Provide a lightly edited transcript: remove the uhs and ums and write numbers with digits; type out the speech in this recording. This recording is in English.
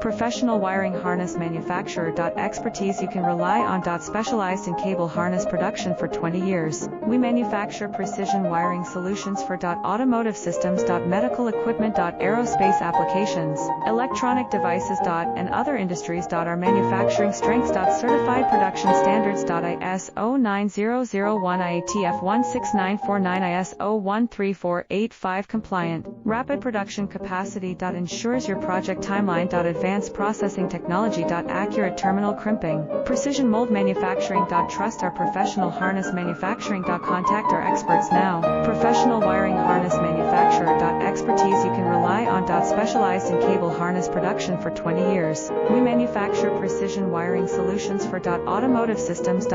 Professional wiring harness manufacturer. Expertise you can rely on. Specialized in cable harness production for 20 years. We manufacture precision wiring solutions for automotive systems, medical equipment, aerospace applications, electronic devices, and other industries. Our manufacturing strengths. Certified production standards. ISO 9001 IATF 16949 ISO 13485 compliant. Rapid production capacity. Ensures your project timeline. Advanced processing technology. Accurate terminal crimping. Precision mold manufacturing. Trust our professional harness manufacturing. Contact our experts now. Professional wiring harness manufacturer. Expertise you can rely on. Specialized in cable harness production for 20 years. We manufacture precision wiring solutions for automotive systems.